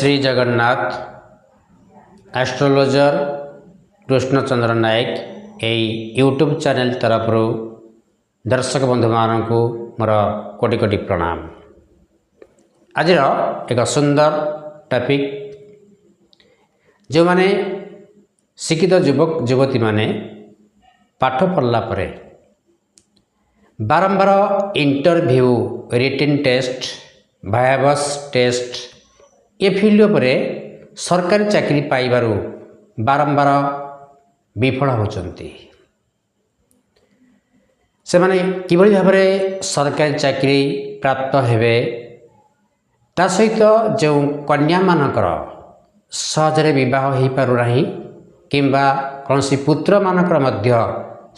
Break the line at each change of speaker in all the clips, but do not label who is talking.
Shri Jagannath astrologer Krishnachandra नायक यही YouTube channel तरफ दर्शक बंधु मानक मोर कोटि कोटि प्रणाम। आज एक सुंदर टॉपिक जो माने शिक्षित युवक युवती माने पाठ पढ़ला परे बारंबार इंटरव्यू रिटन टेस्ट भायाबस टेस्ट ये फील्ड पर सरकारी चाकरी पाइबारु बारंबार विफल होचंती। से माने किभली भाव में सरकारी चाकरी प्राप्त हेबे ता सहित जो कन्या मानकर सहजरे विवाह हो पारु नाही किंबा कौनसी पुत्र मानकर मध्य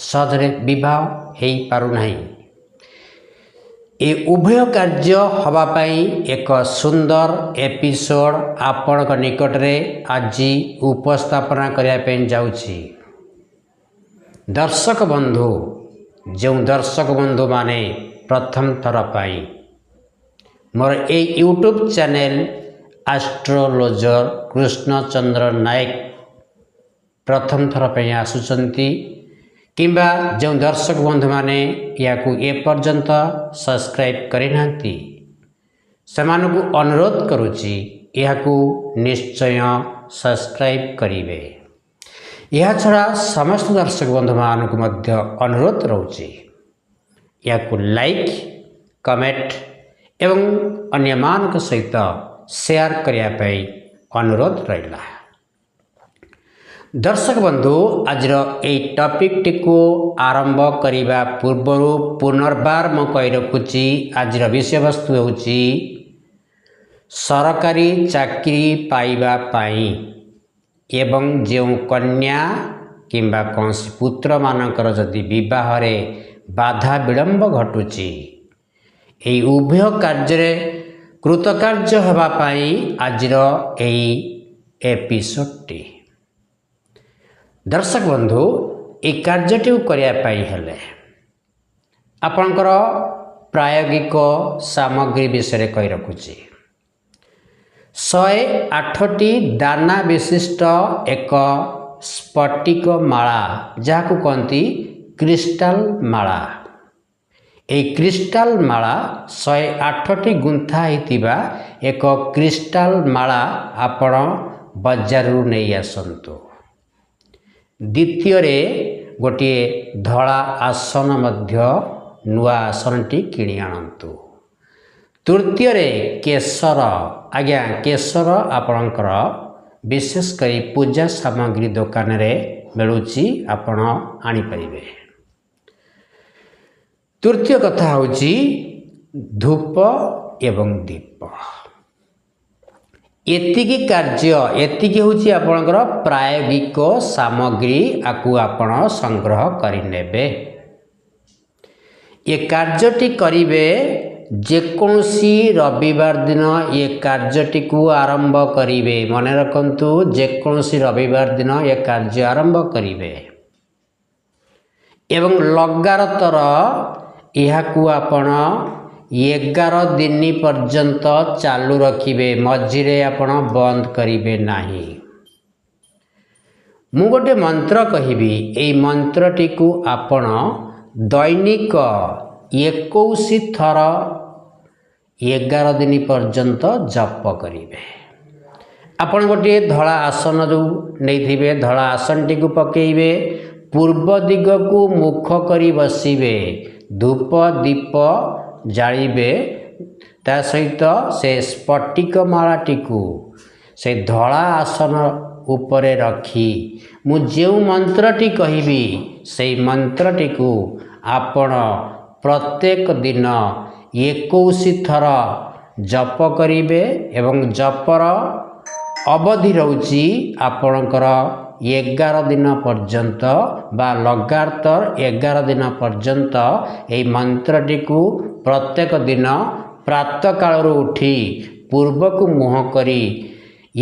सहजरे विवाह हो पारु नाही। ए उभय कार्य हवापाई एक सुंदर एपिसोड आपण निकट में आज उपस्थापना करने जाऊँगी। दर्शक बंधु जो दर्शक बंधु माने प्रथम थर पाई मोर ए यूट्यूब चैनल एस्ट्रोलोजर कृष्णचंद्र नायक प्रथम थर पे आसुचंती किंबा जो दर्शक बंधु माने या ए पर्यंत सब्सक्राइब करिना सेमानकु अनुरोध करुची याकू निश्चय सब्सक्राइब करिवे। यह छड़ा समस्त दर्शक बंधु मानकु मध्य अनुरोध रहउची याकू लाइक कमेंट एवं अन्य मानक सहित शेयर करिया पई अनुरोध रहिला। दर्शक बंधु आज टॉपिक टिको आरंभ करिबा पूर्वरु पुनर्बार म कहि रखुची आज विषय वस्तु होची सरकारी चाकरी पाइबा पाई एवं जो कन्या किंबा कौनसी पुत्र मानकर जदि विवाह रे बाधा विलंब घटुची एई उभय कार्य कृतकार्य हेबा पाई आज एई एपिसोड दर्शक बंधु ए कार्यटी करने हेले आपणकर प्रायोगिक सामग्री विषय कही रखुची 108टी दाना विशिष्ट एक स्फटिक माला जहां कहती क्रिस्टाल माला। ए क्रिस्टाल माला 108टी गुंथा होइतिबा एक क्रिस्टाल माला आपण बजारु नहीं आसंतु। द्वितीय रे गोटे धला आसन मध्य नुआ आसनटी किणी आणंतु। तृतीय रे केसर आज्ञा केसर आपणकर विशेष करी पूजा सामग्री दुकान रे मिलुची आपण आनी परिबे। तृतीय कथा होची धूप एवं दीप। एतिकी कार्य एतिकी होची आपणकर प्रायोगिक सामग्री आकु आपण संग्रह करिनेबे। ये कार्यटी करिवे जेकोसी रविवार दिन ये कार्यटी को आरंभ करिवे। मन रखंतु जेकोसी रविवार दिन ये कार्य आरंभ करिवे एवं लगातार याकू आपण 11 दिन पर्यंत चालू रखिबे मझिरे आपण बंद करिबे नाही। मु गोटे मंत्र कहिबी एई मंत्रटी को आपण दैनिक 21 थर 11 दिन पर्यंत जप करिबे। आपण गोटे धला आसन जो नैथिबे धला आसनटी को पकेइबे पूर्व दिग को मुख करी बसिबे धूप दीप जालिबे ता सहित से स्फटिक मालाटी को से धला आसन उपरे रखी मु जो मंत्रटी कहिबी से मंत्रटी को आपण प्रत्येक दिन 21 थर जप करिबे एवं जपर अवधि रहउची आपणकर 11 दिन पर्यंत बा लगातार 11 दिन पर्यंत ए मंत्रटी को प्रत्येक दिन प्रातः काल उठी पूर्व को मुह करी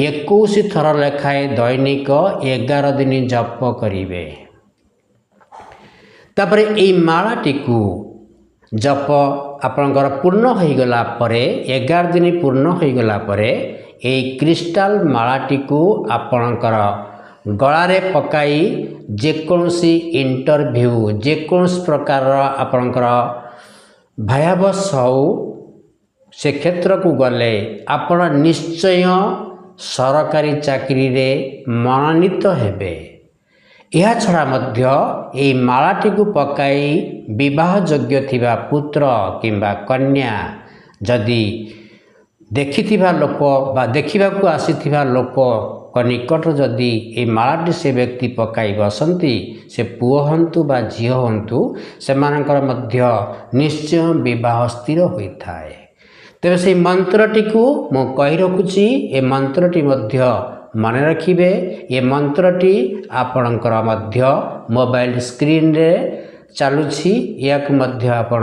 21 थर लेखाए दैनिक 11 दिन जप करिवे। तापरे ए मालाटी को जप आपणकर पूर्ण हो गला परे 11 दिन पूर्ण हो गला परे এই କ୍ରିଷ୍ଟାଲ ମାଳାଟିକୁ ଆପଣଙ୍କର ଗଳାରେ ପକାଇ ଯେକୌଣସି ଇଣ୍ଟରଭ୍ୟୁ ଯେକୌଣସି ପ୍ରକାରର ଆପଣଙ୍କର ଭୟାବହ ହେଉ ସେ କ୍ଷେତ୍ରକୁ ଗଲେ ଆପଣ ନିଶ୍ଚୟ ସରକାରୀ ଚାକିରିରେ ମନୋନୀତ ହେବେ। ଏହା ଛଡ଼ା ମଧ୍ୟ ଏହି ମାଳାଟିକୁ ପକାଇ ବିବାହ ଯୋଗ୍ୟ ଥିବା ପୁତ୍ର କିମ୍ବା କନ୍ୟା ଯଦି ଦେଖିଥିବା ଲୋକ ବା ଦେଖିବାକୁ ଆସିଥିବା ଲୋକଙ୍କ ନିକଟରେ ଯଦି ଏହି ମାଳାଟି ସେ ବ୍ୟକ୍ତି ପକାଇ ବସନ୍ତି, ସେ ପୁଅ ହୁଅନ୍ତୁ ବା ଝିଅ ହୁଅନ୍ତୁ, ସେମାନଙ୍କର ମଧ୍ୟ ନିଶ୍ଚୟ ବିବାହ ସ୍ଥିର ହୋଇଥାଏ। ତେବେ ସେହି ମନ୍ତ୍ରଟିକୁ ମୁଁ କହି ରଖୁଛି, ଏ ମନ୍ତ୍ରଟି ମଧ୍ୟ ମନେ ରଖିବେ। ଏ ମନ୍ତ୍ରଟି ଆପଣଙ୍କର ମଧ୍ୟ ମୋବାଇଲ ସ୍କ୍ରିନରେ ଚାଲୁଛି, ଏହାକୁ ମଧ୍ୟ ଆପଣ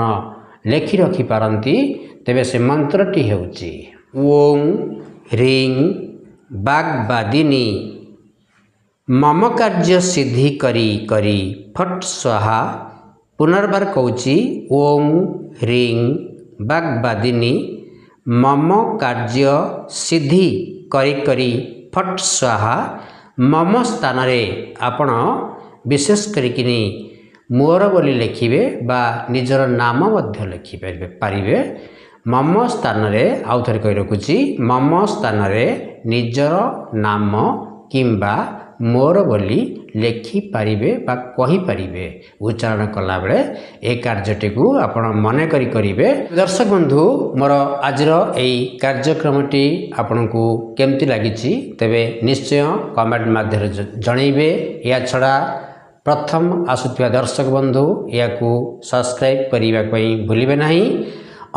ଲେଖି ରଖିପାରନ୍ତି। ତେବେ ସେ ମନ୍ତ୍ରଟି ହେଉଛି ଓଁ ହ୍ରିଂ ବାଗ୍ବାଦିନୀ ମମ କାର୍ଯ୍ୟ ସିଦ୍ଧି କରି କରି ଫଟ୍ ସ୍ୱାହା। ପୁନର୍ବାର କହୁଛି, ଓଁ ହ୍ରିଂ ବାଗ୍ବାଦିନୀ ମମ କାର୍ଯ୍ୟ ସିଦ୍ଧି କରି କରି ଫଟ୍ ସ୍ୱାହା। ମମ ସ୍ଥାନରେ ଆପଣ ବିଶେଷ କରିକିନି ମୋର ବୋଲି ଲେଖିବେ ବା ନିଜର ନାମ ମଧ୍ୟ ଲେଖିପାରିବେ। ମମ ସ୍ଥାନରେ ଆଉ ଥରେ କହି ରଖୁଛି, ମମ ସ୍ଥାନରେ ନିଜର ନାମ କିମ୍ବା ମୋର ବୋଲି ଲେଖିପାରିବେ ବା କହିପାରିବେ। ଉଚ୍ଚାରଣ କଲାବେଳେ ଏ କାର୍ଯ୍ୟଟିକୁ ଆପଣ ମନେ କରିବେ। ଦର୍ଶକ ବନ୍ଧୁ, ମୋର ଆଜିର ଏହି କାର୍ଯ୍ୟକ୍ରମଟି ଆପଣଙ୍କୁ କେମିତି ଲାଗିଛି ତେବେ ନିଶ୍ଚୟ କମେଣ୍ଟ ମାଧ୍ୟମରେ ଜଣାଇବେ। ଏହା ଛଡ଼ା ପ୍ରଥମ ଆସୁଥିବା ଦର୍ଶକ ବନ୍ଧୁ ଏହାକୁ ସବସ୍କ୍ରାଇବ୍ କରିବା ପାଇଁ ଭୁଲିବେ ନାହିଁ।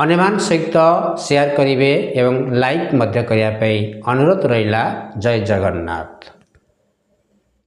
ଅନ୍ୟମାନଙ୍କ ସହିତ ସେୟାର କରିବେ ଏବଂ ଲାଇକ୍ ମଧ୍ୟ କରିବା ପାଇଁ ଅନୁରୋଧ ରହିଲା। ଜୟ ଜଗନ୍ନାଥ।